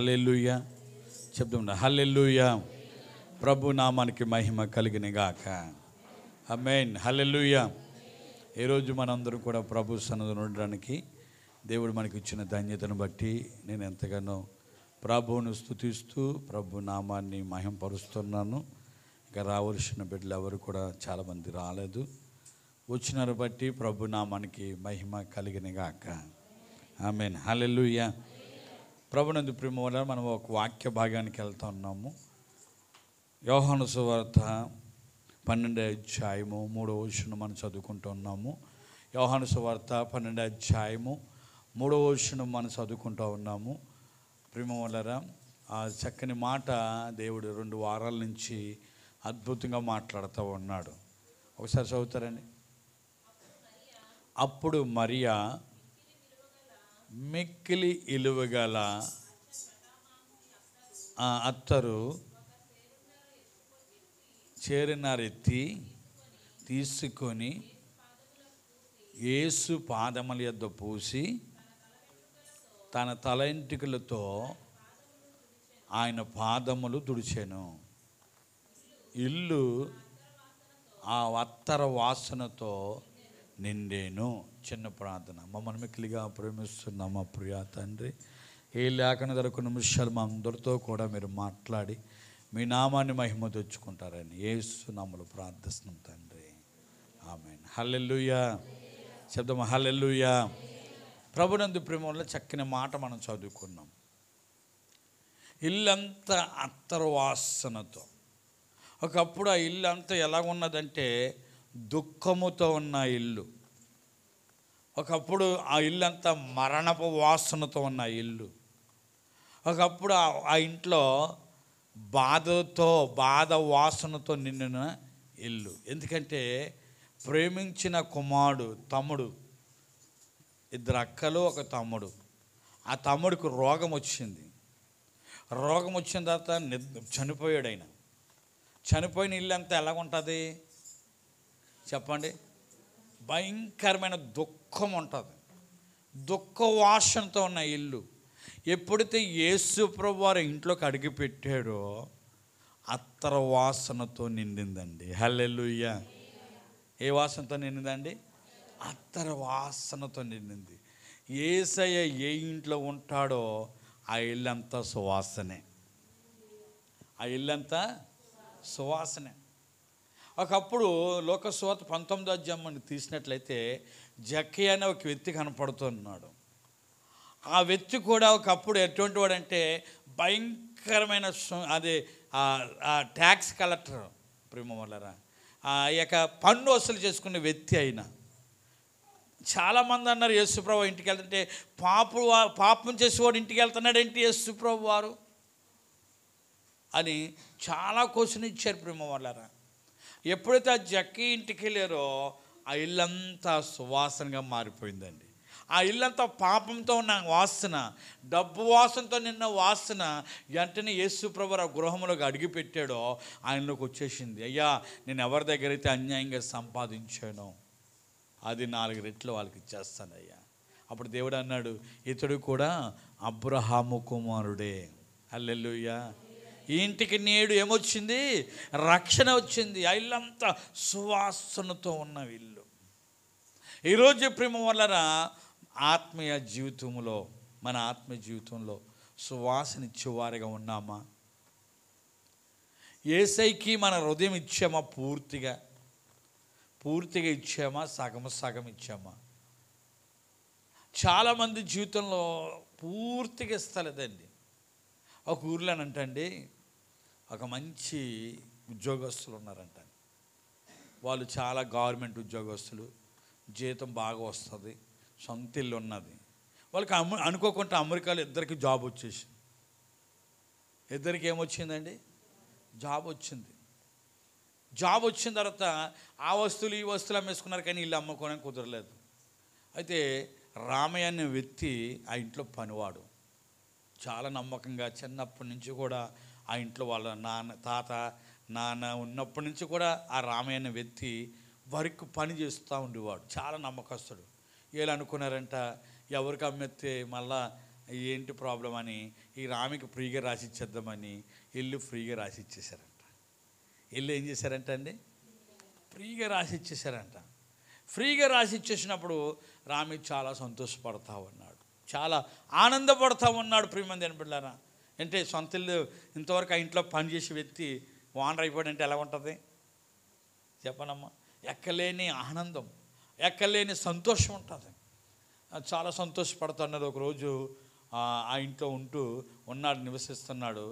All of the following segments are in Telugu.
హల్లెలూయా చెప్తుండ హల్లెలూయా. ప్రభు నామానికి మహిమ కలిగిన గాక. ఆమేన్. హల్లెలూయా. ఈరోజు మనందరం కూడా ప్రభు సన్నిధిలో ఉండడానికి దేవుడు మనకి ఇచ్చిన ధన్యతను బట్టి నేను ఎంతగానో ప్రభువును స్తుతిస్తూ ప్రభు నామాన్ని మహిమపరుస్తున్నాను. ఇంకా రావలసిన బిడ్డలు ఎవరు కూడా చాలామంది రాలేదు. వచ్చినారు బట్టి ప్రభు నామానికి మహిమ కలిగిన గాక. ఆమేన్. హల్లెలూయా. ప్రభునందు ప్రియమైన మనం ఒక వాక్య భాగానికి వెళ్తా ఉన్నాము. యోహాను సువార్త 12వ అధ్యాయము 3వ వచనం మనం చదువుకుంటూ ఉన్నాము. యోహాను సువార్త 12వ అధ్యాయము 3వ వచనం మనం చదువుకుంటూ ఉన్నాము. ప్రియమైన ఆ చక్కని మాట దేవుడు 2 వారాల నుంచి అద్భుతంగా మాట్లాడుతూ ఉన్నాడు. ఒకసారి చదువుతారండి. అప్పుడు మరియా మిక్కిలి ఇలువగల అత్తరు చేరినారెత్తి తీసుకొని యేసు పాదముల యొద్ద పూసి తన తల ఎంటికలతో ఆయన పాదములు తుడిచెను. ఇల్లు ఆ అత్తర వాసనతో నిండేను. చిన్న ప్రార్థన. మమ్మల్ని మిక్కిలిగా ప్రేమిస్తున్న మా ప్రియ తండ్రి, ఏ లేఖన దొరకని నిమిషాలు మా అందరితో కూడా మీరు మాట్లాడి మీ నామాన్ని మహిమ తెచ్చుకుంటారని యేసు నామములో ప్రార్థిస్తున్నాం తండ్రి. ఆమేన్. హల్లెలూయా శబ్దం. హల్లెలూయా. ప్రభునందు ప్రేమలో చక్కని మాట మనం చదువుకున్నాం. ఇల్లంతా అత్తరు వాసనతో. ఒకప్పుడు ఆ ఇల్లు అంతా ఎలా ఉన్నదంటే దుఃఖముతో ఉన్న ఇల్లు. ఒకప్పుడు ఆ ఇల్లు అంతా మరణపు వాసనతో ఉన్న ఇల్లు. ఒకప్పుడు ఆ ఇంట్లో బాధ వాసనతో నిండిన ఇల్లు. ఎందుకంటే ప్రేమించిన కుమారుడు, తమ్ముడు, 2 అక్కలు, 1 తమ్ముడు. ఆ తమ్ముడికి రోగం వచ్చింది. రోగం వచ్చిన తర్వాత చనిపోయాడు. ఆయన చనిపోయిన ఇల్లు అంతా ఎలాగుంటుంది చెప్పండి? భయంకరమైన దుఃఖం ఉంటుంది. దుఃఖ వాసనతో ఉన్న ఇల్లు. ఎప్పుడైతే యేసు ప్రభు వారు ఇంట్లోకి అడిగి పెట్టాడో అత్తర వాసనతో నిండిందండి. హల్లెలూయా. ఏ వాసనతో నిండిందండి? అత్తర వాసనతో నిండింది. యేసయ్య ఏ ఇంట్లో ఉంటాడో ఆ ఇల్లంతా సువాసనే. ఆ ఇల్లంతా సువాసనే. ఒకప్పుడు లోకసువార్త 19వ అధ్యాయం తీసినట్లయితే జక్కయ్య అనే ఒక వ్యక్తి కనపడుతున్నాడు. ఆ వ్యక్తి కూడా ఒకప్పుడు ఎటువంటి వాడంటే భయంకరమైన అదే ట్యాక్స్ కలెక్టర్. ప్రేమలరా, ఆ యొక్క పన్ను వసూలు చేసుకునే వ్యక్తి అయినా. చాలామంది అన్నారు యేసుప్రభు ఇంటికి వెళ్తుంటే పాపం చేసేవాడు ఇంటికి వెళ్తున్నాడేంటి యేసుప్రభు వారు అని చాలా క్వశ్చన్ ఇచ్చారు. ప్రేమలరా, ఎప్పుడైతే ఆ జక్కి ఇంటికి వెళ్ళారో ఆ ఇల్లంతా సువాసనగా మారిపోయిందండి. ఆ ఇల్లంతా పాపంతో ఉన్న వాసన, డబ్బు వాసనతో నిన్న వాసన వెంటనే యేసు ప్రభు ఆ గృహంలోకి అడిగి పెట్టాడో ఆయనలోకి వచ్చేసింది. అయ్యా, నేను ఎవరి దగ్గర అయితే అన్యాయంగా సంపాదించానో అది 4 రెట్లు వాళ్ళకి ఇచ్చేస్తాను అయ్యా. అప్పుడు దేవుడు అన్నాడు, ఇతడు కూడా అబ్రహాము కుమారుడే. హల్లెలూయా. ఈ ఇంటికి నేడు ఏమొచ్చింది? రక్షణ వచ్చింది. ఆ ఇల్లంతా సువాసనతో ఉన్న ఇల్లు. ఈరోజు ప్రేమ వలన ఆత్మీయ జీవితంలో, మన ఆత్మీయ జీవితంలో సువాసన ఇచ్చేవారిగా ఉన్నామా? యేసయ్యకి మన హృదయం ఇచ్చామా? పూర్తిగా ఇచ్చామా? సగం ఇచ్చామా? చాలామంది జీవితంలో పూర్తిగా ఇస్తలేదండి. ఒక ఊర్లోనంటండి ఒక మంచి ఉద్యోగస్తులు ఉన్నారంట. వాళ్ళు చాలా గవర్నమెంట్ ఉద్యోగస్తులు, జీతం బాగా వస్తుంది, సొంత ఇల్లు ఉన్నది. వాళ్ళకి అనుకోకుండా అమెరికాలో 2కి జాబ్ వచ్చేసింది. 2కి ఏమొచ్చిందండి? జాబ్ వచ్చింది. జాబ్ వచ్చిన తర్వాత ఆ వస్తువులు ఈ వస్తువులు అమ్మేసుకున్నారు, కానీ ఇల్లు అమ్ముకోవడానికి కుదరలేదు. అయితే రామయ్య అనే వ్యక్తి ఆ ఇంట్లో పనివాడు. చాలా నమ్మకంగా చిన్నప్పటి నుంచి కూడా ఆ ఇంట్లో వాళ్ళ నాన్న ఉన్నప్పటి నుంచి కూడా ఆ రామయ్య అనే వ్యక్తి వారికి పని చేస్తూ ఉండేవాడు. చాలా నమ్మకస్తుడు. వీళ్ళు అనుకున్నారంట ఎవరికి అమ్మేస్తే మళ్ళా ఏంటి ప్రాబ్లం అని ఈ రామికి ఫ్రీగా రాసి ఇచ్చేద్దామని ఇల్లు ఫ్రీగా రాసి ఇచ్చేసారంట. ఇల్లు ఏం చేశారంట అండి? ఫ్రీగా రాసి ఇచ్చేసారంట. ఫ్రీగా రాసి ఇచ్చేసినప్పుడు రామి చాలా సంతోషపడతా ఉన్నాడు, చాలా ఆనందపడతా ఉన్నాడు. ప్రియమంది బిడ్డలారా, అంటే సొంత ఇల్లు ఇంతవరకు ఆ ఇంట్లో పనిచేసే వ్యక్తి ఓనర్ అయిపోయాడంటే ఎలా ఉంటుంది చెప్పనమ్మా? ఎక్కలేని ఆనందం, ఎక్కలేని సంతోషం ఉంటుంది. చాలా సంతోషపడుతున్నది. ఒకరోజు ఆ ఇంట్లో ఉన్నాడు, నివసిస్తున్నాడు.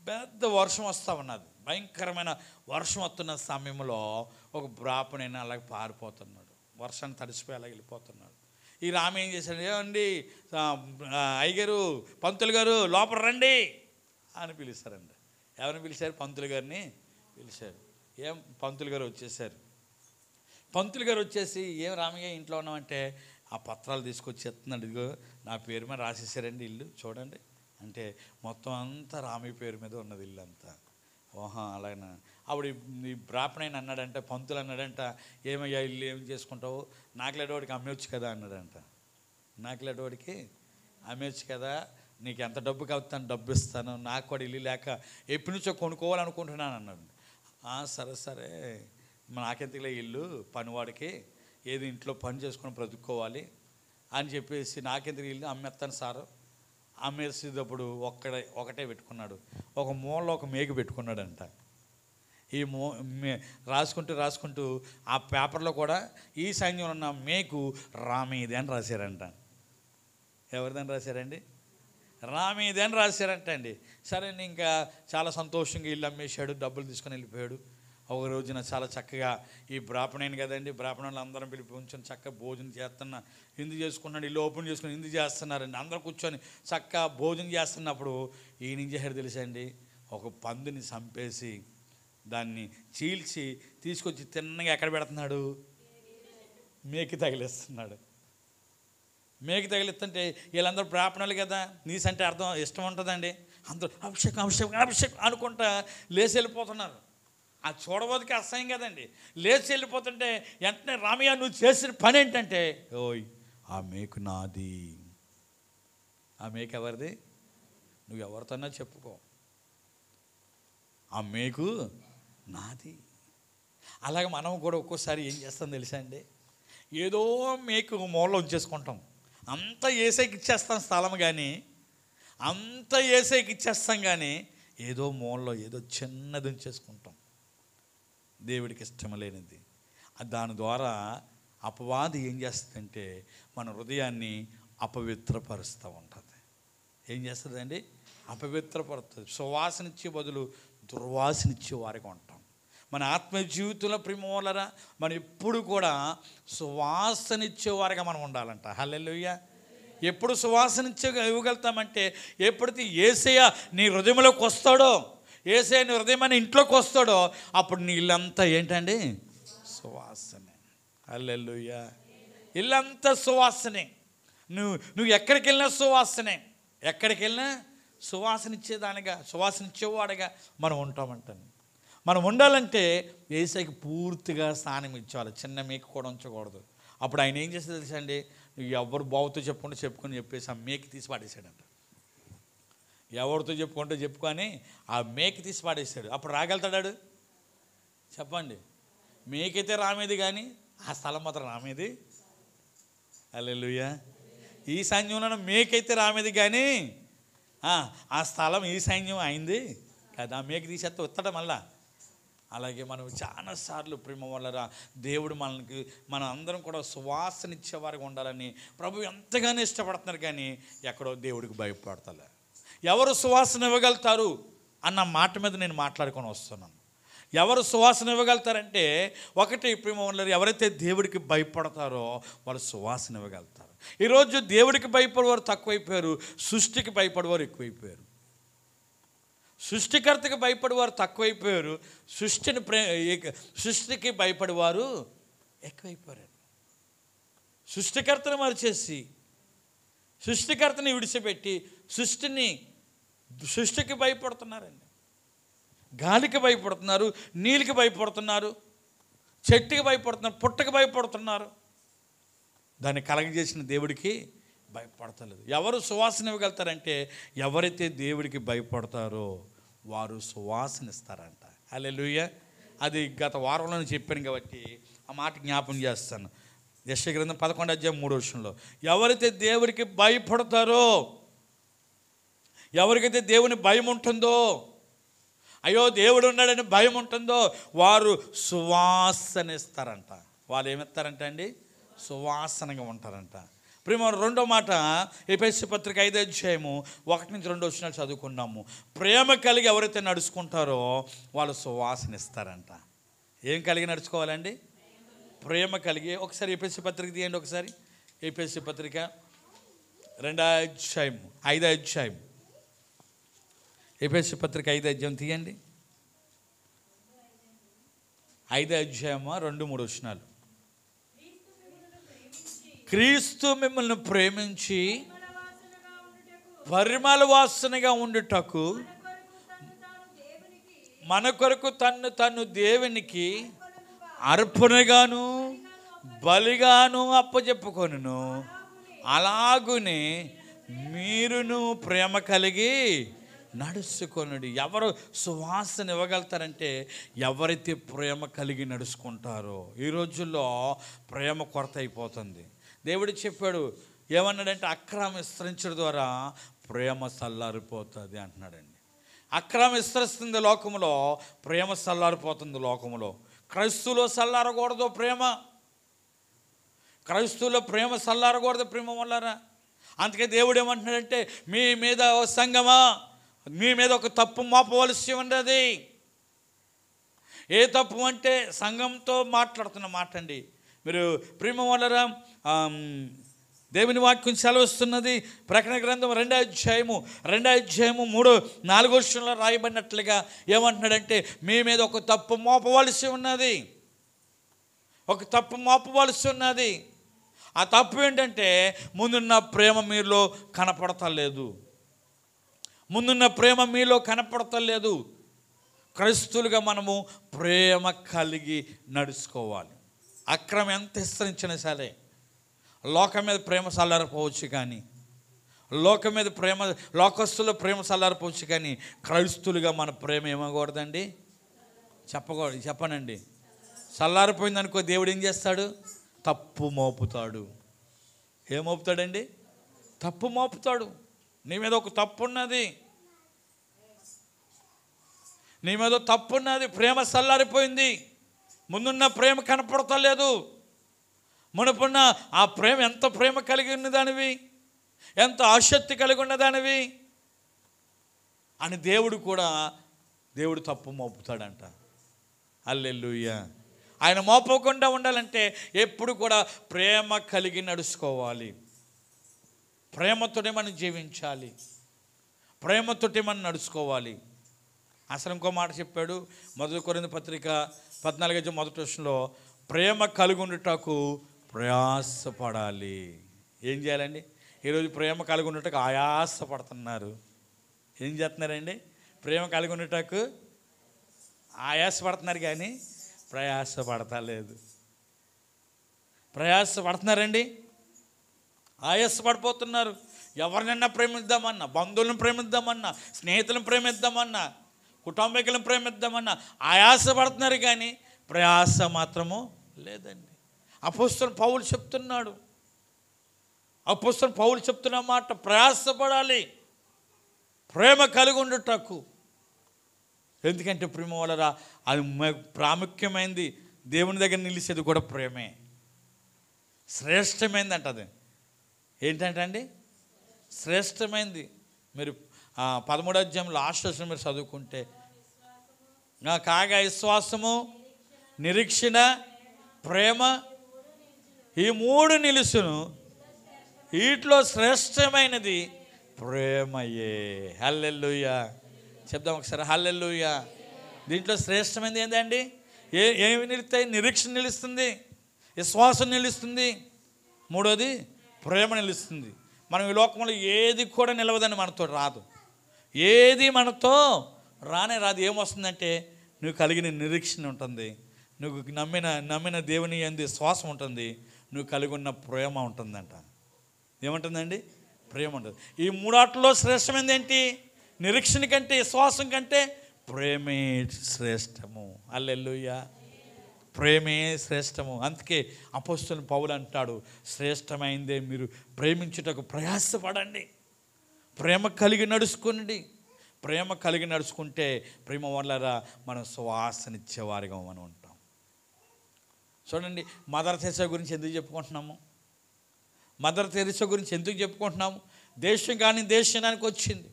పెద్ద వర్షం వస్తూ ఉన్నది, భయంకరమైన వర్షం వస్తున్న సమయంలో ఒక బ్రాహ్మణైనా అలాగే పారిపోతున్నాడు, వర్షాన్ని తడిసిపోయి అలాగే వెళ్ళిపోతున్నాడు. ఈ రామ ఏం చేశాడు, ఏమండి అయ్యగారు, పంతులు గారు లోపల రండి అని పిలుస్తారండి. ఎవరిని పిలిచారు? పంతులు గారిని పిలిచారు. ఏం పంతులు గారు వచ్చేసారు. పంతులు గారు వచ్చేసి, ఏం రామయ్య ఇంట్లో ఉన్నామంటే, ఆ పత్రాలు తీసుకొచ్చి ఎత్తున్నాడు. ఇదిగో నా పేరు మీద రాసేసారండి ఇల్లు చూడండి అంటే, మొత్తం అంతా రామయ్య పేరు మీద ఉన్నది ఇల్లు అంతా. ఓహా అలాగనా? అప్పుడు ఈ బ్రాహ్మణైన అన్నాడంట, పంతులు అన్నాడంట, ఏమయ్యా ఇల్లు ఏం చేసుకుంటావు, నాకులేటోడికి అమ్మేవచ్చు కదా అన్నాడంట. నాకులేటోడికి అమ్మేవచ్చు కదా, నీకు ఎంత డబ్బు కావుతాను డబ్బు ఇస్తాను, నాకు కూడా ఇల్లు లేక ఎప్పటి నుంచో కొనుక్కోవాలనుకుంటున్నాను అన్నాడు. సరే సరే, నాకెంతలే ఇల్లు, పనివాడికి ఏది ఇంట్లో పని చేసుకొని బ్రతుక్కోవాలి అని చెప్పేసి నాకెందుకు ఇల్లు అమ్మేస్తాను సారు. అమ్మేసేటప్పుడు ఒకటే పెట్టుకున్నాడు, ఒక మూలలో ఒక మేకు పెట్టుకున్నాడంట. ఈ రాసుకుంటూ ఆ పేపర్లో కూడా ఈ సైన్యంలో ఉన్న మేకు రామీది అని రాశారంట. ఎవరిదని రాశారండి? రామీది అని రాశారంట అండి. సరే ఇంకా చాలా సంతోషంగా ఇల్లు అమ్మేశాడు, డబ్బులు తీసుకొని వెళ్ళిపోయాడు. ఒక రోజున చాలా చక్కగా ఈ బ్రాహ్మణైన కదండి, బ్రాహ్మణులు అందరం పిలిపి ఉంచుని చక్కగా భోజనం చేస్తున్నా, హిందీ చేసుకున్నాడు, ఇల్లు ఓపెన్ చేసుకుని హిందీ చేస్తున్నారండి. అందరూ కూర్చొని చక్కగా భోజనం చేస్తున్నప్పుడు ఈయన ఏం చేశాడు తెలుసా అండి, ఒక పందిని చంపేసి దాన్ని చీల్చి తీసుకొచ్చి తిన్నగా ఎక్కడ పెడుతున్నాడు? మేకి తగిలిస్తున్నాడు. మేకి తగిలిస్తుంటే వీళ్ళందరూ బ్రాహ్మణులు కదా, నీస్ అంటే అర్థం ఇష్టం ఉంటుందండి, అందరూ అభిషేకం అభిషేకం అభిషేకం అనుకుంటా లేచి వెళ్ళిపోతున్నారు. ఆ చూడబోదికి అసహ్యం కదండి. లేచి వెళ్ళిపోతుంటే వెంటనే రామయ్య నువ్వు చేసిన పని ఏంటంటే, ఓయ్ ఆ మేకు నాది. ఆ మేకు ఎవరిది? నువ్వు ఎవరితోన్నా చెప్పుకో, ఆ మేకు నాది. అలాగే మనం కూడా ఒక్కోసారి ఏం చేస్తాం తెలుసా అండి, ఏదో మేకు మూలలో ఉంచేసుకుంటాం, అంతా ఏసైకి ఇచ్చేస్తాం స్థలం, కానీ అంతా ఏసైకి ఇచ్చేస్తాం, కానీ ఏదో మూలలో ఏదో చిన్నది ఉంచేసుకుంటాం, దేవుడికి ఇష్టం లేనిది. దాని ద్వారా అపవాది ఏం చేస్తుందంటే మన హృదయాన్ని అపవిత్రపరుస్తూ ఉంటుంది. ఏం చేస్తుందండి? అపవిత్రపరుస్తుంది. సువాసనిచ్చే బదులు దుర్వాసనిచ్చే వారిగా ఉంటాం. మన ఆత్మ జీవితంలో ప్రేమలరా మనం ఎప్పుడు కూడా సువాసనిచ్చేవారిగా మనం ఉండాలంట. హల్లెలూయా. ఎప్పుడు సువాసనిచ్చే ఇవ్వగలుగుతామంటే ఎప్పుడైతే యేసయ్య నీ హృదయంలోకి వస్తాడో, యేసయ్య నీ హృదయమైన ఇంట్లోకి వస్తాడో, అప్పుడు నీ ఇల్లంతా ఏంటండి? సువాసనే. హల్లెలూయా. ఇల్లంతా సువాసనే. నువ్వు ఎక్కడికి వెళ్ళినా సువాసనే, ఎక్కడికి వెళ్ళినా సువాసనిచ్చేవాడుగా మనం ఉంటామంటాను. మనం ఉండాలంటే యేసయ్యకి పూర్తిగా స్థానం ఇచ్చేవాలి, చిన్న మేకు కూడా ఉంచకూడదు. అప్పుడు ఆయన ఏం చేస్తే తెలుసా అండి, నువ్వు ఎవరు బావుతో చెప్పుకొని చెప్పేసి ఆ మేకి తీసి పాడేశాడంట. ఎవరితో చెప్పుకొని ఆ మేకి తీసి పాడేశాడు. అప్పుడు రాగలుగుతాడాడు చెప్పండి? మేకైతే రామేది, కానీ ఆ స్థలం మాత్రం రామేది. హల్లెలూయా. ఈ సైన్యంలో మేకైతే రామేది, కానీ ఆ స్థలం ఈ సైన్యం అయింది కదా. ఆ మేక తీసేస్తే వస్తాడా మళ్ళా? అలాగే మనం చాలాసార్లు ప్రేమ వల్ల దేవుడు మన అందరం కూడా సువాసనిచ్చేవారికి ఉండాలని ప్రభు ఎంతగానో ఇష్టపడుతున్నారు, కానీ ఎక్కడో దేవుడికి భయపడతలే. ఎవరు సువాసన ఇవ్వగలుగుతారు అన్న మాట మీద నేను మాట్లాడుకొని వస్తున్నాను. ఎవరు సువాసన ఇవ్వగలుగుతారంటే, ఒకటి ప్రేమ వల్ల ఎవరైతే దేవుడికి భయపడతారో వాళ్ళు సువాసన ఇవ్వగలుగుతారు. ఈరోజు దేవుడికి భయపడేవారు తక్కువైపోయారు, సృష్టికి భయపడేవారు ఎక్కువైపోయారు. సృష్టికర్తకి భయపడేవారు తక్కువైపోయారు, సృష్టికి భయపడేవారు ఎక్కువైపోయారు. సృష్టికర్తను మరిచేసి సృష్టికర్తని విడిచిపెట్టి సృష్టికి భయపడుతున్నారండి. గాలికి భయపడుతున్నారు, నీళ్ళకి భయపడుతున్నారు, చెట్టుకి భయపడుతున్నారు, పుట్టకి భయపడుతున్నారు. దాన్ని కలగజేసిన దేవుడికి భయపడతలేదు. ఎవరు సువాసన ఇవ్వగలుగుతారంటే ఎవరైతే దేవుడికి భయపడతారో వారు సువాసన ఇస్తారంట. హల్లెలూయా. అది గత వారంలో చెప్పాను కాబట్టి ఆ మాట జ్ఞాపం చేస్తాను. యెషయా గ్రంథం 11:3 ఎవరైతే దేవుడికి భయపడతారో, ఎవరికైతే దేవుని భయం ఉంటుందో, అయ్యో దేవుడు ఉన్నాడని భయం ఉంటుందో వారు సువాసన ఇస్తారంట. వాళ్ళు ఏమిస్తారంట అండి? సువాసనగా ఉంటారంట. ప్రేమ రెండో మాట ఎఫెసీ పత్రిక 5:1-2 చదువుకున్నాము. ప్రేమ కలిగి ఎవరైతే నడుచుకుంటారో వాళ్ళు సువాసన ఇస్తారంట. ఏం కలిగి నడుచుకోవాలండి? ప్రేమ కలిగి. ఒకసారి ఎఫెసీ పత్రిక తీయండి. ఒకసారి ఎఫెసీ పత్రిక 5:5 ఎఫెసీ పత్రిక 5:5 తీయండి. 5:2-3 క్రీస్తు మిమ్మల్ని ప్రేమించి పరిమళ వాసనగా ఉండుటకు మన కొరకు తన్ను దేవునికి అర్పణగాను బలిగాను అప్పచెప్పుకొనును. అలాగునే మీరును ప్రేమ కలిగి నడుచుకొనుడి. ఎవరు సువాసన ఇవ్వగలుగుతారంటే ఎవరైతే ప్రేమ కలిగి నడుచుకుంటారో. ఈ రోజుల్లో ప్రేమ కొరత అయిపోతుంది. దేవుడు చెప్పాడు, ఏమన్నాడంటే అక్రమం విస్తరించడం ద్వారా ప్రేమ చల్లారిపోతుంది అంటున్నాడండి. అక్రమం విస్తరిస్తుంది లోకంలో, ప్రేమ చల్లారిపోతుంది లోకంలో. క్రైస్తువులో చల్లారకూడదు ప్రేమ. క్రైస్తువులో ప్రేమ చల్లారకూడదు ప్రేమ వల్లరా. అందుకే దేవుడు ఏమంటున్నాడంటే మీ మీద సంగమా, మీ మీద ఒక తప్పు మోపవలసి ఉన్నది. ఏ తప్పు అంటే సంఘంతో మాట్లాడుతున్న మాట అండి. మీరు ప్రేమ వల్లరా దేవుని వాక్యం సెలవిస్తున్నది. ప్రకటన గ్రంథం 2:3-4 రాయబడినట్లుగా ఏమంటున్నాడంటే మీ మీద ఒక తప్పు మోపవలసి ఉన్నది. ఒక తప్పు మోపవలసి ఉన్నది. ఆ తప్పు ఏంటంటే ముందున్న ప్రేమ మీలో కనపడతలేదు. ముందున్న ప్రేమ మీలో కనపడతలేదు. క్రైస్తువులుగా మనము ప్రేమ కలిగి నడుచుకోవాలి. అక్రమం ఎంత విస్తరించినా సరే లోకం మీద ప్రేమ చల్లారిపోవచ్చు, కానీ లోకం మీద ప్రేమ, లోకస్తుల ప్రేమ చల్లారిపోవచ్చు, కానీ క్రైస్తువులుగా మన ప్రేమ ఏమకూడదండి? చెప్పనండి. చల్లారిపోయింది అనుకో, దేవుడు ఏం చేస్తాడు? తప్పు మోపుతాడు. ఏం మోపుతాడండి? తప్పు మోపుతాడు. నీ మీద ఒక తప్పు ఉన్నది, నీ మీద తప్పు ఉన్నది. ప్రేమ చల్లారిపోయింది. ముందున్న ప్రేమ కనపడతలేదు. మునుపున్న ఆ ప్రేమ ఎంత ప్రేమ కలిగి ఉన్నదానివి, ఎంత ఆసక్తి కలిగి ఉన్నదానివి అని దేవుడు తప్పు మోపుతాడంట. హల్లెలూయా. ఆయన మోపకుండా ఉండాలంటే ఎప్పుడు కూడా ప్రేమ కలిగి నడుచుకోవాలి. ప్రేమతోనే మనం జీవించాలి, ప్రేమతోటే మనం నడుచుకోవాలి. అసలు ఇంకో మాట చెప్పాడు 1 కొరింథీ పత్రిక 14:1 ప్రేమ కలిగి ఉండుటకు ప్రయాసపడాలి. ఏం చేయాలండి? ఈరోజు ప్రేమ కలిగి ఉండటకు ఆయాసపడుతున్నారు. ఏం చేస్తున్నారండి? ప్రేమ కలిగి ఉండటకు ఆయాసపడుతున్నారు, కానీ ప్రయాసపడతలేదు. ప్రయాసపడుతున్నారండి, ఆయాసపడిపోతున్నారు. ఎవరినైనా ప్రేమిద్దామన్నా, బంధువులను ప్రేమిద్దామన్నా, స్నేహితులను ప్రేమిద్దామన్నా, కుటుంబీకులను ప్రేమిద్దామన్నా ఆయాసపడుతున్నారు, కానీ ప్రయాస మాత్రము లేదండి. అపోస్తలుడు పౌలు చెప్తున్న మాట ప్రయాసపడాలి ప్రేమ కలిగి ఉండుటకు. ఎందుకంటే ప్రేమ వల్ల అది ప్రాముఖ్యమైనది. దేవుని దగ్గర నిలిచేది కూడా ప్రేమే. శ్రేష్టమైంది అంటది. ఏంటంటే అండి శ్రేష్టమైంది. మీరు 13వ అధ్యాయం లాస్ట్ మీరు చదువుకుంటే, కాగా విశ్వాసము, నిరీక్షణ, ప్రేమ, ఈ 3 నిలుసును, వీటిలో శ్రేష్టమైనది ప్రేమయే. హల్లెలూయా. చెప్దాం ఒకసారి, హల్లెలూయా. దీంట్లో శ్రేష్టమైనది ఏంటండి? ఏమి నిలుస్తాయి? నిరీక్షణ నిలుస్తుంది, విశ్వాసం నిలుస్తుంది, 3వది ప్రేమ నిలుస్తుంది. మనం ఈ లోకంలో ఏది కూడా నిలవదని మనతో రాదు. ఏది మనతో రాదు. ఏమొస్తుందంటే నువ్వు కలిగిన నిరీక్షణ ఉంటుంది, నువ్వు నమ్మిన దేవుని యందు విశ్వాసం ఉంటుంది, నువ్వు కలిగి ఉన్న ప్రేమ ఉంటుందంట. ఏముంటుందండి? ప్రేమ ఉంటుంది. ఈ మూడాట్లో శ్రేష్టమైనది ఏంటి? నిరీక్షణ కంటే, విశ్వాసం కంటే ప్రేమే శ్రేష్టము. హల్లెలూయా. ప్రేమే శ్రేష్టము. అందుకే అపోస్తలుడు పౌలు అంటాడు, శ్రేష్టమైందే మీరు ప్రేమించుటకు ప్రయాసపడండి, ప్రేమ కలిగి నడుచుకోండి. ప్రేమ కలిగి నడుచుకుంటే ప్రేమ వల్ల మనం సువాసనిచ్చేవారిగా మనం ఉంటాం. చూడండి, మదర్ తెరెసా గురించి ఎందుకు చెప్పుకుంటున్నాము? మదర్ తెరెసా గురించి ఎందుకు చెప్పుకుంటున్నాము? దేశం కానీ దేశానికి వచ్చింది.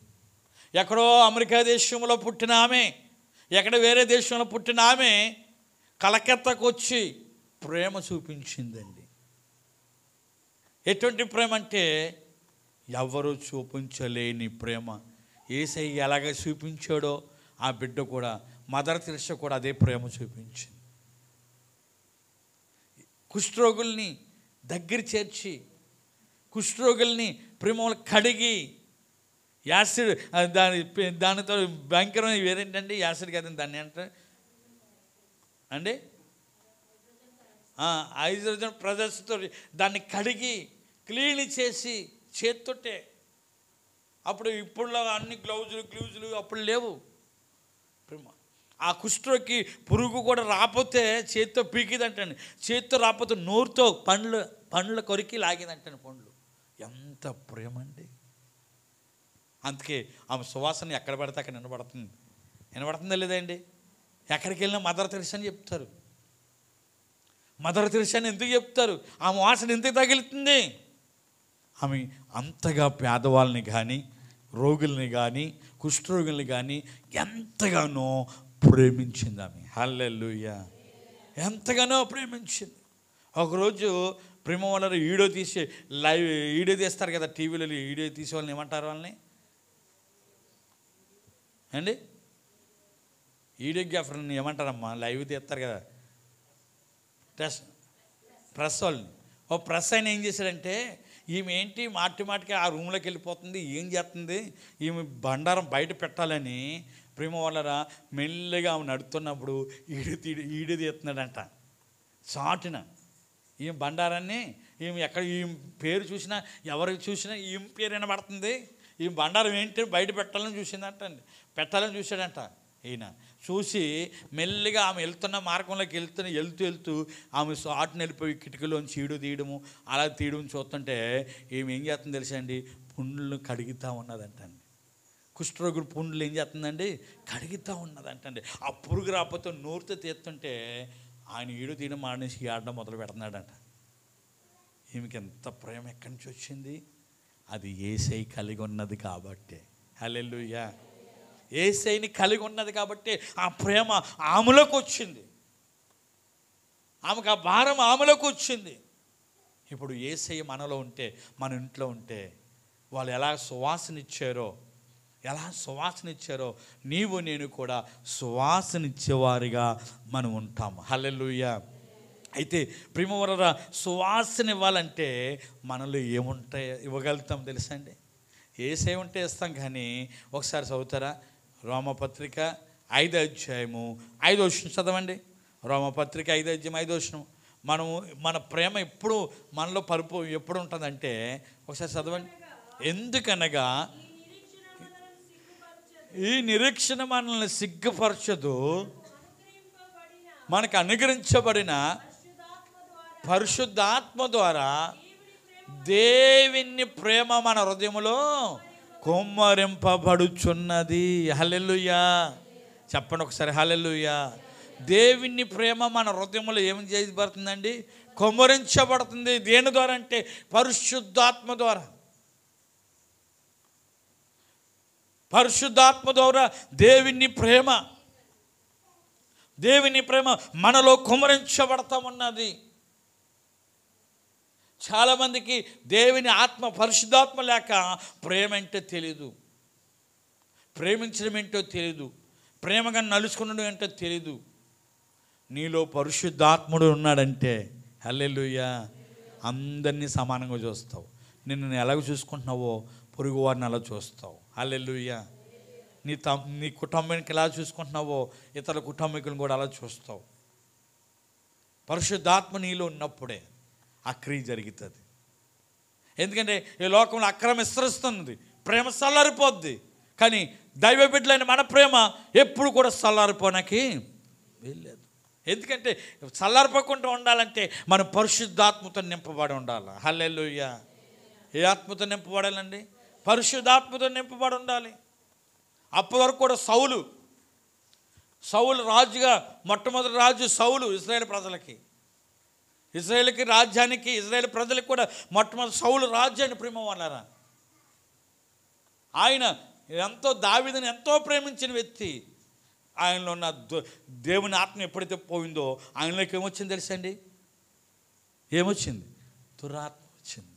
ఎక్కడో అమెరికా దేశంలో పుట్టిన ఆమె, ఎక్కడ వేరే దేశంలో పుట్టిన ఆమె కలకత్తాకు వచ్చి ప్రేమ చూపించిందండి. ఎటువంటి ప్రేమ అంటే ఎవరు చూపించలేని ప్రేమ. యేసయ్య ఎలాగ చూపించాడో ఆ బిడ్డ కూడా, మదర్ తెరెసా కూడా అదే ప్రేమ చూపించింది. కుష్ఠరోగుల్ని దగ్గర చేర్చి, కుష్ఠరోగుల్ని ప్రేమలు కడిగి, యాసిడ్ దానితో భయంకరమైన వేరేంటండి? యాసిడ్ కదండి, దాన్ని అంటే అండి హైడ్రోజన్ ప్రదర్శనతో దాన్ని కడిగి క్లీన్ చేసి చేత్తోటే. అప్పుడు ఇప్పుడులో అన్ని గ్లౌజులు అప్పుడు లేవు. ఆ కుష్ఠరోగికి పురుగు కూడా రాకపోతే చేత్తో పీకిదంటండి, చేత్తో రాకపోతే నోరుతో పండ్ల కొరికి లాగిందంటండి పండ్లు. ఎంత ప్రేమ అండి! అందుకే ఆమె సువాసన ఎక్కడ పడితే అక్కడ వినబడుతుందా లేదండి? ఎక్కడికి వెళ్ళినా మదర్ తెరెసా అని చెప్తారు. మదర్ తెరెసా అని ఎందుకు చెప్తారు? ఆమె వాసన ఎందుకు తగులుతుంది? ఆమె అంతగా పేదవాళ్ళని కానీ, రోగుల్ని కానీ, కుష్ఠరోగుల్ని కానీ ఎంతగానో ప్రేమించింది ఆమె. హల్లెలూయా. ఎంతగానో ప్రేమించింది. ఒకరోజు ప్రేమ వల్ల వీడియో తీస్తారు కదా టీవీలో, వీడియో తీసే వాళ్ళని ఏమంటారు? వాళ్ళని అండి వీడియోగ్రాఫర్ని ఏమంటారమ్మా? లైవ్ తీస్తారు కదా, ప్రెస్ వాళ్ళని. ఓ ప్రెస్ ఆయన ఏం చేశాడంటే, ఈమె ఏంటి మాటికి ఆ రూమ్లోకి వెళ్ళిపోతుంది, ఏం చేస్తుంది, ఈమె బండారం బయట పెట్టాలని ప్రేమ వాళ్ళరా మెల్లగా ఆమె నడుతున్నప్పుడు ఈడు తీస్తున్నాడంట చాటున. ఈమె బండారాన్ని ఈమె ఎక్కడ ఈ పేరు చూసినా, ఎవరికి చూసినా ఈమె పేరు వినబడుతుంది. ఈ బండారం ఏంటి బయట పెట్టాలని చూసిందంటండి, పెట్టాలని చూశాడంట. ఈయన చూసి మెల్లిగా ఆమె వెళ్తున్న మార్గంలోకి వెళ్తూ ఆమె ఆటను వెళ్ళిపోయి కిటికీలోంచి ఈడు తీయడము, అలా తీయడం చూస్తుంటే ఈమె ఏం చేస్తుందో తెలుసా అండి? పుండ్లను కడుగుతూ ఉన్నదంటండి. కుష్ఠరోగుడు పుండ్లు ఏం చేస్తుందండి? కడుగుతూ ఉన్నదంటండి. ఆ పురుగు రాకపోతే నోరుతో తీస్తుంటే ఆయన ఈడు తీయడం మానేసి ఆడడం మొదలు పెడుతున్నాడంట. ఈమెకి ఎంత ప్రేమ ఎక్కడి నుంచి వచ్చింది? అది యేసయ్య కలిగి ఉన్నది కాబట్టి. హల్లెలూయా. యేసయ్యని కలిగి ఉన్నది కాబట్టి ఆ ప్రేమ ఆమెలోకి వచ్చింది, ఆమెకు ఆ భారం ఆమెలోకి వచ్చింది. ఇప్పుడు యేసయ్య మనలో ఉంటే, మన ఇంట్లో ఉంటే వాళ్ళు ఎలా సువాసనిచ్చారో నీవు నేను కూడా సువాసనిచ్చేవారిగా మనం ఉంటాం. హల్లెలూయా. అయితే ప్రేమవరరా సువాసన ఇవ్వాలంటే మనలో ఇవ్వగలుగుతాం తెలుసా అండి? యేసయ్య ఉంటే ఇస్తాం. కానీ ఒకసారి చదువుతారా? రోమపత్రిక 5వ అధ్యాయము 5వ వచనం చదవండి. రోమపత్రిక 5వ అధ్యాయం 5వ వచనం. మన ప్రేమ ఎప్పుడు మనలో ఎప్పుడు ఉంటుందంటే, ఒకసారి చదవండి. ఎందుకనగా ఈ నిరీక్షణ మనల్ని సిగ్గుపరచదు, మనకు అనుగ్రహించబడిన పరిశుద్ధాత్మ ద్వారా దేవుని ప్రేమ మన హృదయంలో కుమ్మరింపబడుచున్నది. హల్లెలూయా. చెప్పండి ఒకసారి, హల్లెలూయా. దేవుని ప్రేమ మన హృదయంలో ఏమి చేయబడుతుందండి? కుమ్మరించబడుతుంది. దేని ద్వారా అంటే పరిశుద్ధాత్మ ద్వారా. పరిశుద్ధాత్మ ద్వారా దేవుని ప్రేమ మనలో కుమ్మరించబడతా ఉన్నది. చాలామందికి దేవుని ఆత్మ పరిశుద్ధాత్మ లేక ప్రేమ అంటే తెలీదు, ప్రేమించడం ఏంటో తెలీదు, ప్రేమగా నలుచుకునడం ఏంటో తెలీదు. నీలో పరిశుద్ధాత్ముడు ఉన్నాడంటే హల్లెలూయా, అందరినీ సమానంగా చూస్తావు. నిన్ను ఎలాగ చూసుకుంటున్నావో పొరుగు వారిని అలా చూస్తావు. హల్లెలూయా. నీ కుటుంబానికి ఎలా చూసుకుంటున్నావో ఇతర కుటుంబీకులను కూడా అలా చూస్తావు. పరిశుద్ధాత్మ నీలో ఉన్నప్పుడే ఆ క్రియ జరుగుతుంది. ఎందుకంటే ఈ లోకంలో అక్రమం విస్తరిస్తుంది, ప్రేమ చల్లారిపోద్ది. కానీ దైవ బిడ్డలైన మన ప్రేమ ఎప్పుడు కూడా చల్లారిపోనాకి వీల్లేదు. ఎందుకంటే చల్లారిపోకుండా ఉండాలంటే మనం పరిశుద్ధాత్మతో నింపబడి ఉండాలి. హల్లెలూయా. ఏ ఆత్మతో నింపబడాలండి? పరిశుద్ధాత్మతో నింపబడి ఉండాలి. అప్పటి వరకు కూడా సౌలు రాజుగా, మొట్టమొదటి రాజు సౌలు ఇశ్రాయేలు ప్రజలకి, ఇశ్రాయేలుకి రాజ్యానికి, ఇశ్రాయేలు ప్రజలకు కూడా మొట్టమొదటి సౌలు రాజ్యాన్ని ప్రేమ వాళ్ళారా. ఆయన ఎంతో దావీదుని ఎంతో ప్రేమించిన వ్యక్తి. ఆయనలో ఉన్న దేవుని ఆత్మ ఎప్పుడైతే పోయిందో ఆయనలోకి ఏమొచ్చింది తెలుసండి? ఏమొచ్చింది? దురాత్మ వచ్చింది.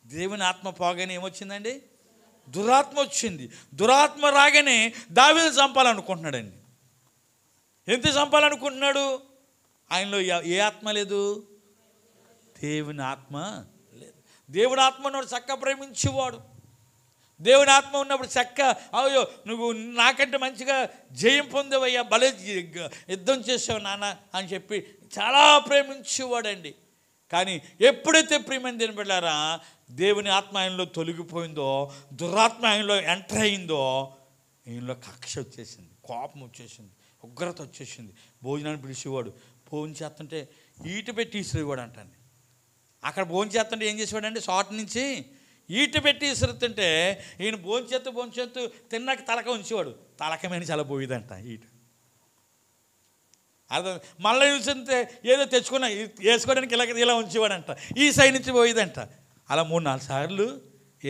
దేవుని ఆత్మ పోగానే ఏమొచ్చిందండి? దురాత్మ వచ్చింది. దురాత్మ రాగానే దావీదుని చంపాలనుకుంటున్నాడండి. ఎంత చంపాలనుకుంటున్నాడు? ఆయనలో ఏ ఆత్మ లేదు? దేవుని ఆత్మ లేదు. దేవుని ఆత్మ ఉన్నవాడు చక్కగా ప్రేమించేవాడు. దేవుని ఆత్మ ఉన్నప్పుడు చక్క, అయ్యో నువ్వు నాకంటే మంచిగా జయం పొందేవయ్యా, భలే యుద్ధం చేసావు నాన్న అని చెప్పి చాలా ప్రేమించేవాడండి. కానీ ఎప్పుడైతే ప్రేమని తినబెళ్ళారా, దేవుని ఆత్మ ఆయనలో తొలగిపోయిందో, దురాత్మ ఆయనలో ఎంటర్ అయిందో, ఈయనలో కక్ష వచ్చేసింది, కోపం వచ్చేసింది, ఉగ్రత వచ్చేసింది. భోజనాన్ని పిలిచేవాడు, భోజనం చేస్తుంటే ఈట పెట్టి ఇసిరేవాడు అంటండి. అక్కడ భోజనం చేస్తుంటే ఏం చేసేవాడండి? షార్ట్ నుంచి ఈట పెట్టి ఇసురుతుంటే ఈయన భోంచేత్తు తిన్నాక తలక ఉంచేవాడు. తలకమైన చాలా పోయేదంట ఈట. అర్థం. మళ్ళీ చూస్తుంటే ఏదో తెచ్చుకున్నా వేసుకోవడానికి ఇలా ఉంచేవాడంట. ఈ సైడ్ నుంచి పోయేదంట. అలా 3-4 సార్లు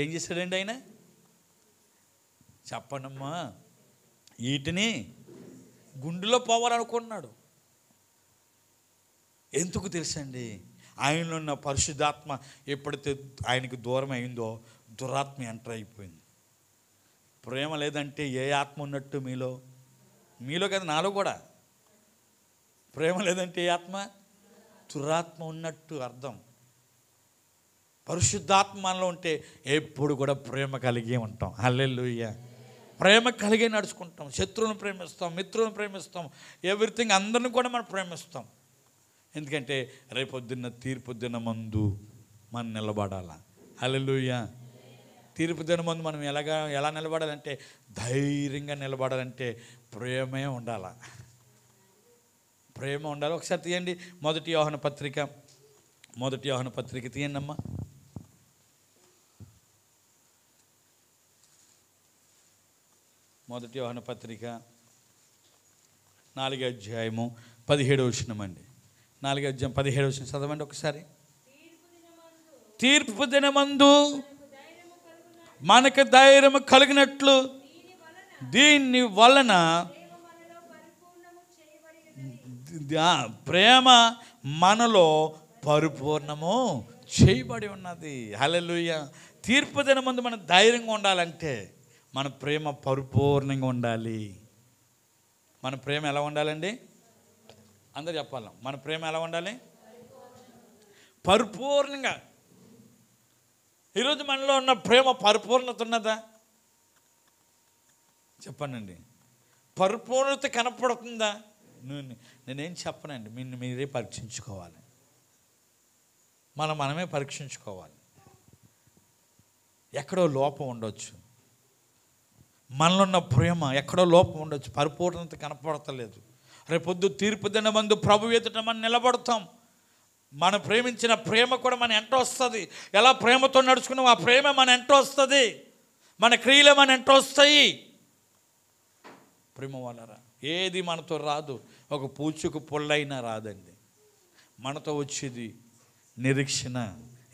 ఏం చేశాడండి ఆయన? చెప్పండమ్మా. ఈటిని గుండెలో పోవాలనుకున్నాడు. ఎందుకు తెలుసండి? ఆయనలో ఉన్న పరిశుద్ధాత్మ ఎప్పుడైతే ఆయనకు దూరం అయిందో దురాత్మ ఎంటర్ అయిపోయింది. ప్రేమ లేదంటే ఏ ఆత్మ ఉన్నట్టు? మీలో కదా, నాలో కూడా. ప్రేమ లేదంటే ఏ ఆత్మ? దురాత్మ ఉన్నట్టు అర్థం. పరిశుద్ధాత్మ మనలో ఉంటే ఎప్పుడు కూడా ప్రేమ కలిగి ఉంటాం. హల్లెలూయా. ప్రేమ కలిగి నడుచుకుంటాం. శత్రువులను ప్రేమిస్తాం, మిత్రులను ప్రేమిస్తాం, ఎవ్రీథింగ్ అందరిని కూడా మనం ప్రేమిస్తాం. ఎందుకంటే రేపొద్దున్న తీర్పు దినమందు మనం నిలబడాలా. హల్లెలూయా. తీర్పు దినమందు మనం ఎలా నిలబడాలంటే, ధైర్యంగా నిలబడాలంటే ప్రేమే ఉండాలా. ప్రేమ ఉండాలి. ఒకసారి తీయండి మొదటి యోహాను పత్రిక తీయండి అమ్మా. మొదటి యోహాను పత్రిక 4వ అధ్యాయము 17వ వచనం అండి. 4వ అధ్యాయం 17వ వచనం చదవండి ఒకసారి. తీర్పు దినమందు మనకు ధైర్యం కలిగినట్లు దీని వలన ప్రేమ మనలో పరిపూర్ణము చేయబడి ఉన్నది. హల్లెలూయా. తీర్పు దినమందు మనం ధైర్యంగా ఉండాలంటే మన ప్రేమ పరిపూర్ణంగా ఉండాలి. మన ప్రేమ ఎలా ఉండాలండి? అందరూ చెప్పాలి. మన ప్రేమ ఎలా ఉండాలి? పరిపూర్ణంగా. ఈరోజు మనలో ఉన్న ప్రేమ పరిపూర్ణత ఉన్నదా? చెప్పండి. పరిపూర్ణత కనపడుతుందా? నేనేం చెప్పనండి, మీరే పరీక్షించుకోవాలి. మనమే పరీక్షించుకోవాలి. ఎక్కడో లోపం ఉండొచ్చు, మనలో ఉన్న ప్రేమ ఎక్కడో లోపం ఉండొచ్చు, పరిపూర్ణత కనపడతలేదు. రేపొద్దు తీర్పు దినమందు ప్రభు ఎదుట మనం నిలబడతాం. మనం ప్రేమించిన ప్రేమ కూడా మన ఎంట వస్తుంది. ఎలా ప్రేమతో నడుచుకున్నాం ఆ ప్రేమ మన ఎంట వస్తుంది. మన క్రియలే మన ఎంట వస్తాయి. ప్రేమ వాళ్ళరా, ఏది మనతో రాదు. ఒక పూచుకు పుల్లైనా రాదండి. మనతో వచ్చేది నిరీక్షణ,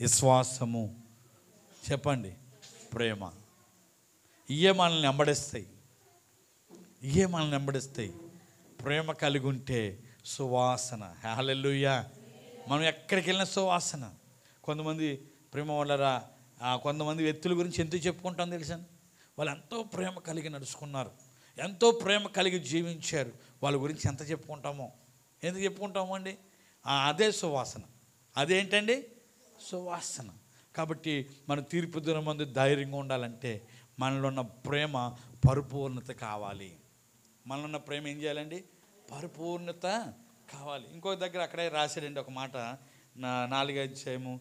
విశ్వాసము, చెప్పండి, ప్రేమ. ఇవే మనల్ని వెంబడిస్తాయి. ప్రేమ కలిగి ఉంటే సువాసన. హల్లెలూయా. మనం ఎక్కడికి వెళ్ళిన సువాసన. కొంతమంది ప్రేమ వాళ్ళరా, కొంతమంది వ్యక్తుల గురించి ఎందుకు చెప్పుకుంటాం తెలుసా? వాళ్ళు ఎంతో ప్రేమ కలిగి నడుచుకున్నారు, ఎంతో ప్రేమ కలిగి జీవించారు. వాళ్ళ గురించి ఎంత చెప్పుకుంటామో. ఎందుకు చెప్పుకుంటామో అండి? అదే సువాసన. అదేంటండి? సువాసన. కాబట్టి మన తీర్పు దినమందు ధైర్యంగా ఉండాలంటే మనలో ఉన్న ప్రేమ పరిపూర్ణత కావాలి. మనలో ఉన్న ప్రేమ ఏం చేయాలండి? పరిపూర్ణత కావాలి. ఇంకొక దగ్గర అక్కడే రాశాడండి ఒక మాట. 4వ అధ్యాయము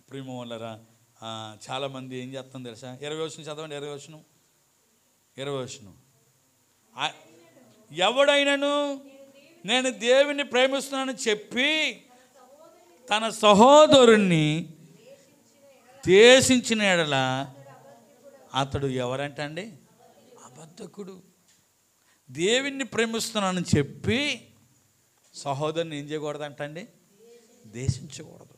ప్రేమ వల్లరా చాలామంది ఏం చేస్తాం తెలుసా? 20 వచనం చదవండి. 20 వచనం. ఎవడైనను నేను దేవుని ప్రేమిస్తున్నానని చెప్పి తన సహోదరుణ్ణి ద్వేషించిన ఎడల అతడు ఎవరంట అండి? అబద్ధకుడు. దేవుణ్ణి ప్రేమిస్తున్నానని చెప్పి సహోదరుని ఏం చేయకూడదంట అండి? ద్వేషించకూడదు.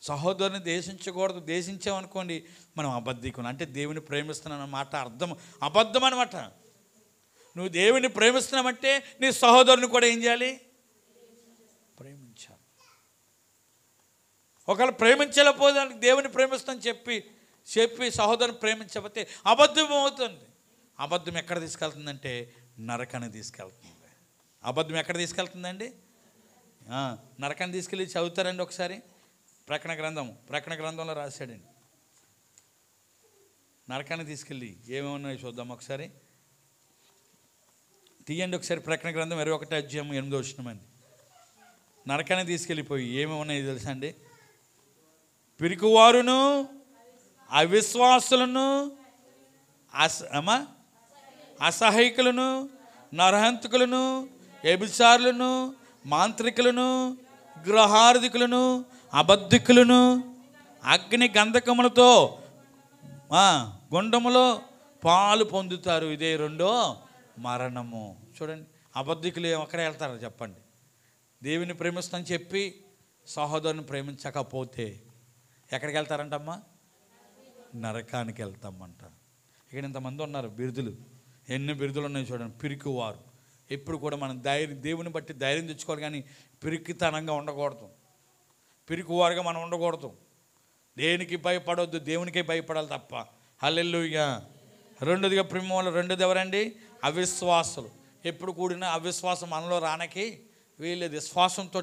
సహోదరుని ద్వేషించకూడదు. ద్వేషించామనుకోండి మనం అబద్ధికులు. అంటే దేవుని ప్రేమిస్తున్నాను అన్నమాట అర్థం అబద్ధం అనమాట. నువ్వు దేవుని ప్రేమిస్తున్నామంటే నీ సహోదరుని కూడా ఏం చేయాలి? ప్రేమించాలి. ఒకవేళ ప్రేమించలేకపోతే దేవుని ప్రేమిస్తానని చెప్పి సహోదరుని ప్రేమించకపోతే అబద్ధం అవుతుంది. అబద్ధం ఎక్కడ తీసుకెళ్తుందంటే నరకానికి తీసుకెళ్తుంది. అబద్ధం ఎక్కడ తీసుకెళ్తుందండి? నరకాన్ని తీసుకెళ్ళి చదువుతారండి ఒకసారి. ప్రకటన గ్రంథంలో రాశాడండి. నరకాన్ని తీసుకెళ్ళి ఏమేమన్నాయో చూద్దాం ఒకసారి. తీయండి ఒకసారి ప్రకటన గ్రంథం 21వ అధ్యాయం 8వ వచనం అండి. నరకాన్ని తీసుకెళ్ళిపోయి ఏమేమన్నాయో తెలుసా అండి? పిరికివారును అవిశ్వాసులను అసహ్యకులను నరహంతకులను వ్యభిచారులను మాంత్రికులను గృహార్థికులను అబద్ధికులను అగ్ని గంధకములతో గుండములో పాలు పొందుతారు. ఇదే రెండో మరణము. చూడండి, అబద్ధికులు ఎక్కడ వెళ్తారో చెప్పండి? దేవుని ప్రేమిస్తానని చెప్పి సహోదరుని ప్రేమించకపోతే ఎక్కడికి వెళ్తారంటమ్మా? నరకానికి వెళ్తామంట. ఇక్కడ ఇంతమంది ఉన్నారు బిరుదులు. ఎన్ని బిరుదులు ఉన్నాయి చూడండి. పిరికివారు. ఎప్పుడు కూడా మనం దేవుని బట్టి ధైర్యం తెచ్చుకోవాలి, కానీ పిరికితనంగా ఉండకూడదు. పిరికివారుగా మనం ఉండకూడదు. దేనికి భయపడవద్దు, దేవునికే భయపడాలి తప్ప. హల్లెలూయా. రెండోదిగా ప్రేమ వల్ల రెండోది ఎవరండి? అవిశ్వాసులు. ఎప్పుడు కూడిన అవిశ్వాసం మనలో రానకి వీళ్ళది. విశ్వాసంతో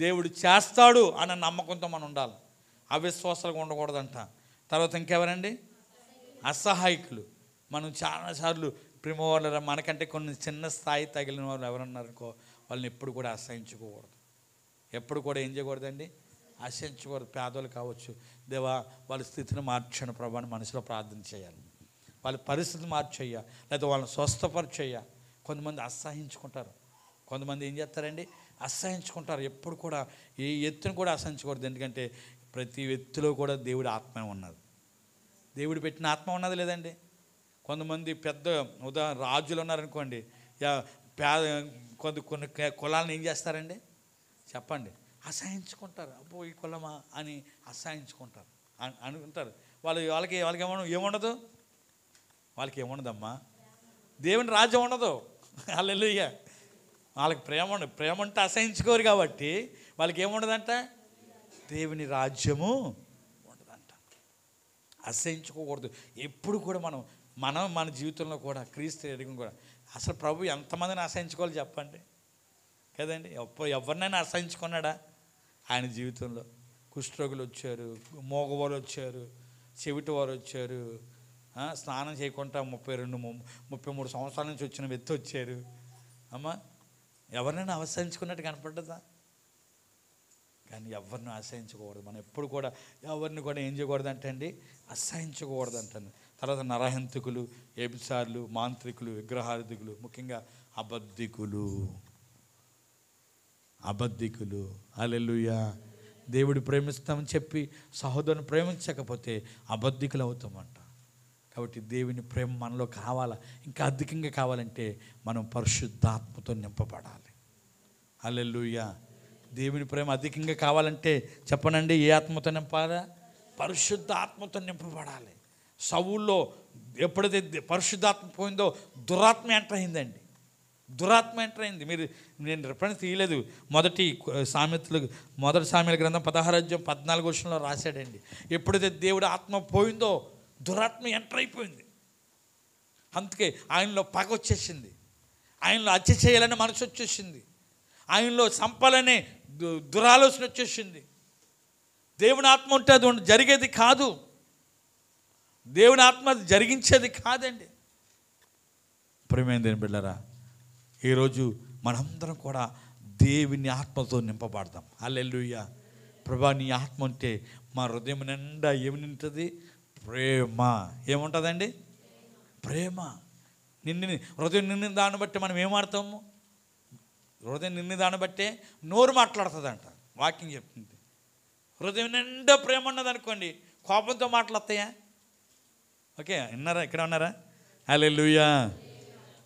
దేవుడు చేస్తాడు అన్న నమ్మకంతో మనం ఉండాలి. అవిశ్వాసాలుగా ఉండకూడదంట. తర్వాత ఇంకెవరండి? అసహాయకులు. మనం చాలాసార్లు ప్రేమ వాళ్ళ మనకంటే కొన్ని చిన్న స్థాయి తగిలిన వాళ్ళు ఎవరన్నారనుకో వాళ్ళని ఎప్పుడు కూడా అసహించుకోకూడదు. ఎప్పుడు కూడా ఏం చేయకూడదండి? అసహించకూడదు. పేదలు కావచ్చు, దేవా వాళ్ళ స్థితిని మార్చను ప్రభు అని మనసులో ప్రార్థన చేయాలి. వాళ్ళ పరిస్థితి మార్చేయ, లేదా వాళ్ళని స్వస్థపరిచేయ. కొంతమంది అసహించుకుంటారు. కొంతమంది ఏం చేస్తారండి? అసహించుకుంటారు. ఎప్పుడు కూడా ఏ ఎత్తును కూడా అసహించకూడదు. ఎందుకంటే ప్రతి ఎత్తులో కూడా దేవుడి ఆత్మ ఉన్నది. దేవుడు పెట్టిన ఆత్మ ఉన్నది లేదండి. కొంతమంది పెద్ద ఉదాహరణ రాజులు ఉన్నారనుకోండి, కొన్ని కులాలను ఏం చేస్తారండి చెప్పండి? అసహించుకుంటారు. అబ్బో ఈ కులమా అని అసహించుకుంటారు అనుకుంటారు. వాళ్ళకి ఏముండదు? వాళ్ళకి ఏముండదమ్మా? దేవుని రాజ్యం ఉండదు. హల్లెలూయా. వాళ్ళకి ప్రేమ అంటే అసహించుకోరు కాబట్టి వాళ్ళకి ఏముండదంట? దేవుని రాజ్యము ఉండదంట. అసహించుకోకూడదు. ఎప్పుడు కూడా మన జీవితంలో కూడా క్రీస్తు ఎరిగిన కూడా అసలు ప్రభు ఎంతమందిని అసహించుకోవాలి చెప్పండి కదండి? ఎవరినైనా అసహించుకున్నాడా? ఆయన జీవితంలో కుష్ఠరోగులు వచ్చారు, మోగవారు వచ్చారు, చెవిటి వారు వచ్చారు, స్నానం చేయకుండా 33 సంవత్సరాల నుంచి వచ్చిన వ్యక్తి వచ్చారు. అమ్మ, ఎవరినైనా అసహించుకున్నట్టు కనపడ్డదా? కానీ ఎవరిని అసహించకూడదు. మనం ఎప్పుడు కూడా ఎవరిని కూడా ఏం చేయకూడదు అంటే అండి? అసహించకూడదు అంటాను. తర్వాత నరహంతకులు, వ్యభిచారులు, మాంత్రికులు, విగ్రహార్థికులు, ముఖ్యంగా అబద్ధికులు. హల్లెలూయా. దేవుడు ప్రేమిస్తామని చెప్పి సహోదరుని ప్రేమించకపోతే అబద్ధికులు అవుతామంట. కాబట్టి దేవుని ప్రేమ మనలో కావాలా, ఇంకా అధికంగా కావాలంటే మనం పరిశుద్ధాత్మతో నింపబడాలి. హల్లెలూయా. దేవుని ప్రేమ అధికంగా కావాలంటే చెప్పనండి, ఏ ఆత్మతో నింపాలా? పరిశుద్ధ ఆత్మతో నింపబడాలి. సౌల్లో ఎప్పుడైతే పరిశుద్ధాత్మ పోయిందో దురాత్మ ఎంటర్ అయిందండి. దురాత్మ ఎంటర్ అయింది. నేను రిఫరెన్స్ తీయలేదు. మొదటి సామెతల గ్రంథం 16వ అధ్యాయం 14వ వచనంలో రాశాడండి. ఎప్పుడైతే దేవుడి ఆత్మ పోయిందో దురాత్మ ఎంటర్ అయిపోయింది. అందుకే ఆయనలో పగ వచ్చేసింది, ఆయనలో హత్య చేయాలనే మనసు వచ్చేసింది, ఆయనలో చంపాలనే దురాలోచన వచ్చేసింది. దేవుని ఆత్మ ఉంటే అది జరిగేది కాదు. దేవుని ఆత్మ జరిగించేది కాదండి. ప్రియమైన దేవుని బిడ్డలారా, ఈరోజు మనందరం కూడా దేవుని ఆత్మతో నింపబడదాం. హల్లెలూయా. ప్రభా నీ ఆత్మ ఉంటే మా హృదయం నిండా ఏమి నింటుంది? ప్రేమ. ఏముంటుందండి? ప్రేమ. హృదయం నిండిన దాన్ని బట్టి మనం ఏమాడతాము? హృదయం నిండిన దాన్ని బట్టే నోరు మాట్లాడుతుందంట. వాక్యం చెప్తుంది. హృదయం నిండా ప్రేమ ఉన్నది అనుకోండి, కోపంతో మాట్లాడతాయా? ఓకే, విన్నారా? ఇక్కడ ఉన్నారా? హల్లెలూయా.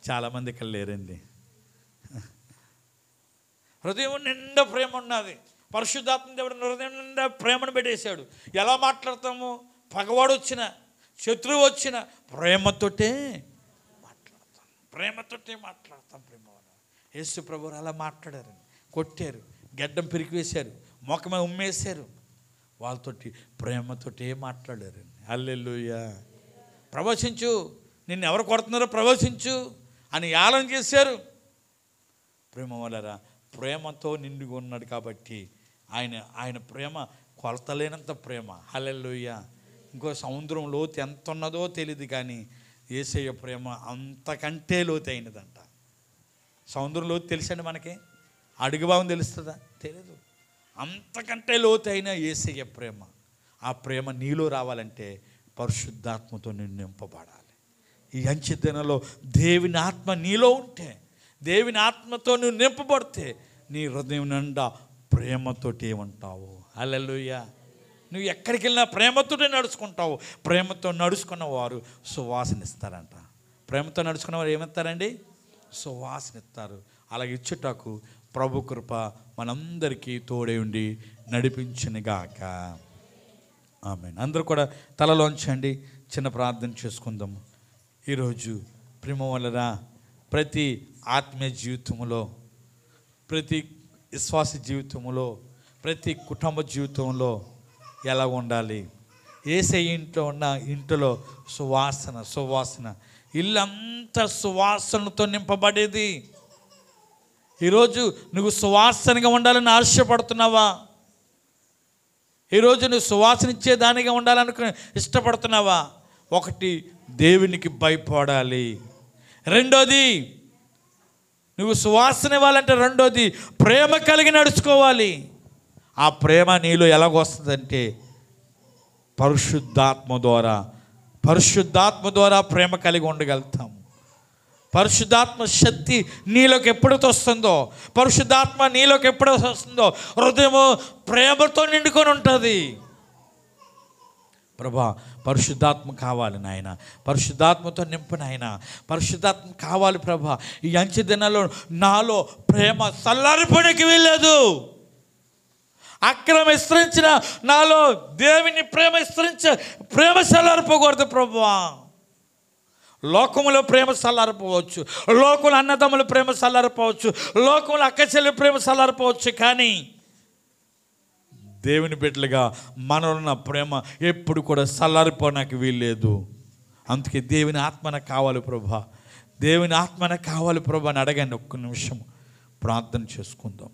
చాలామంది ఇక్కడ లేరండి. హృదయం నిండా ప్రేమ ఉన్నది. పరిశుద్ధాత్మ దేవుడు హృదయం నిండా ప్రేమను పెట్టేశాడు. ఎలా మాట్లాడతాము? పగవాడు వచ్చిన, శత్రువు వచ్చిన ప్రేమతోటే మాట్లాడతాం. ప్రేమతోటే మాట్లాడతాం. ప్రేమ యేసు ప్రభువు అలా మాట్లాడారు. కొట్టారు, గడ్డం పిరికివేశారు, మొఖమే ఉమ్మేశారు. వాళ్ళతోటి ప్రేమతోటే మాట్లాడారు. హల్లెలూయా. ప్రవచించు, నిన్ను ఎవరు కొడుతున్నారో ప్రవచించు అని యాలన చేశారు. ప్రేమ వలరా ప్రేమతో నిండుగా ఉన్నాడు కాబట్టి ఆయన ప్రేమ కొలతలేనంత ప్రేమ. హల్లెలూయా. ఇంకో సముద్రం లోతు ఎంత ఉన్నదో తెలియదు, కానీ యేసయ్య ప్రేమ అంతకంటే లోతైనదంట. సముద్రం లోతు తెలుసండి మనకి? అడుగు భావం తెలుస్తుందా? తెలియదు. అంతకంటే లోతైన యేసయ్య ప్రేమ. ఆ ప్రేమ నీలో రావాలంటే పరిశుద్ధాత్మతో నిన్ను నింపబడాలి. ఈ అంచె దినంలో దేవుని ఆత్మ నీలో ఉంటే, దేవుని ఆత్మతో నువ్వు నింపబడితే నీ హృదయం నిండా ప్రేమతోటి ఏమంటావు? హల్లెలూయా. నువ్వు ఎక్కడికి వెళ్ళినా ప్రేమతోటే నడుచుకుంటావు. ప్రేమతో నడుచుకున్న వారు సువాసన ఇస్తారంట. ప్రేమతో నడుచుకున్న వారు ఏమిస్తారండి? సువాసన ఇస్తారు. అలాగే ఇచ్చుటకు ప్రభు కృప మనందరికీ తోడై ఉండి నడిపించునుగాక. ఆమేన్. అందరూ కూడా తలలోంచండి, చిన్న ప్రార్థన చేసుకుందాము. ఈరోజు ప్రేమ వలన ప్రతి ఆత్మీయ జీవితంలో, ప్రతి విశ్వాస జీవితంలో, ప్రతి కుటుంబ జీవితంలో ఎలా ఉండాలి? యేసయ్య ఇంట్లో ఉన్న ఇంటిలో సువాసన ఇల్లంతా సువాసనతో నింపబడేది. ఈరోజు నువ్వు సువాసనగా ఉండాలని ఆశపడుతున్నావా? ఈరోజు నువ్వు సువాసన ఇచ్చేదానిగా ఉండాలనుకుని ఇష్టపడుతున్నావా? ఒకటి, దేవునికి భయపడాలి. రెండోది, నువ్వు సువాసన ఇవ్వాలంటే రెండోది ప్రేమ కలిగి నడుచుకోవాలి. ఆ ప్రేమ నీలో ఎలాగొస్తుందంటే పరిశుద్ధాత్మ ద్వారా ప్రేమ కలిగి ఉండగలుగుతాము. పరిశుద్ధాత్మ శక్తి నీలోకి ఎప్పుడైతే వస్తుందో, పరిశుద్ధాత్మ నీలోకి ఎప్పుడైతే వస్తుందో హృదయము ప్రేమతో నిండుకొని ఉంటుంది. ప్రభా పరిశుద్ధాత్మ కావాలి నాయన, పరిశుద్ధాత్మతో నింపు నాయన, పరిశుద్ధాత్మ కావాలి ప్రభా. ఈ అంచె దినాల్లో నాలో ప్రేమ చల్లారిపోవడానికి వీల్లేదు. అక్రమ విస్తరించిన నాలో దేవుని ప్రేమ ప్రేమ చల్లారిపోకూడదు ప్రభువా. లోకములో ప్రేమ చల్లారిపోవచ్చు, లోకముల అన్నదమ్ముల ప్రేమ చల్లారిపోవచ్చు, లోకముల అక్కచెల్లి ప్రేమ చల్లారిపోవచ్చు, కానీ దేవుని బిడ్డలుగా మనలో ప్రేమ ఎప్పుడు కూడా చల్లారిపోవడానికి వీల్లేదు. అందుకే దేవుని ఆత్మ నాకు కావాలి ప్రభా, దేవుని ఆత్మ నాకు కావాలి ప్రభా అని అడగండి. ఒక్క నిమిషం ప్రార్థన చేసుకుందాం.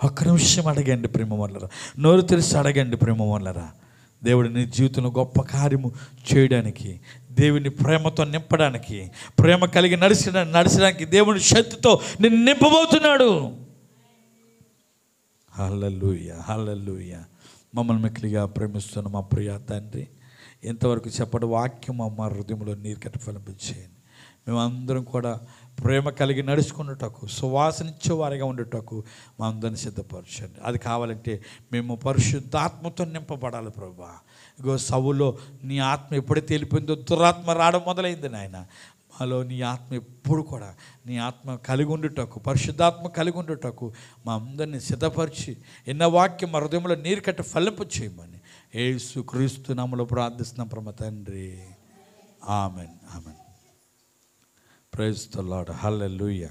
ఒక్క నిమిషం అడగండి ప్రేమ వల్లరా, నోరు తెరిచి అడగండి ప్రేమ వల్లరా. దేవుడు నీ జీవితంలో గొప్ప కార్యము చేయడానికి, దేవుని ప్రేమతో నింపడానికి, ప్రేమ కలిగి నడిచడానికి దేవుని శక్తితో నిన్ను నింపబోతున్నాడు. హల్లెలూయా, హల్లెలూయా. మమ్మల్ని మిక్కిలిగా ప్రేమిస్తున్న మా ప్రియ తండ్రి, ఇంతవరకు చెప్పడం వాక్యం మా హృదయంలో నీరు కట్టి ఫలింపచేయండి. మేమందరం కూడా ప్రేమ కలిగి నడుచుకున్నటకు, సువాసనిచ్చే వారిగా ఉండేటకు మా అందరిని సిద్ధపరచండి. అది కావాలంటే మేము పరిశుద్ధాత్మతో నింపబడాలి ప్రభా. ఇగో సౌలులో నీ ఆత్మ ఎప్పుడైతే వెళ్ళిపోయిందో దురాత్మ రావడం మొదలైంది నాయన. మాలో నీ ఆత్మ ఎప్పుడు కూడా నీ ఆత్మ కలిగి ఉండుటకు, పరిశుద్ధాత్మ కలిగి ఉండుటకు మా అందరినీ సిద్ధపరిచి ఎన్న వాక్యం మా హృదయంలో నీరు కట్టి ఫలింపు చేయమని యేసు క్రీస్తు నామములో ప్రార్థిస్తున్నాం పరమ తండ్రి. Amen, amen. Praise the lord. Hallelujah.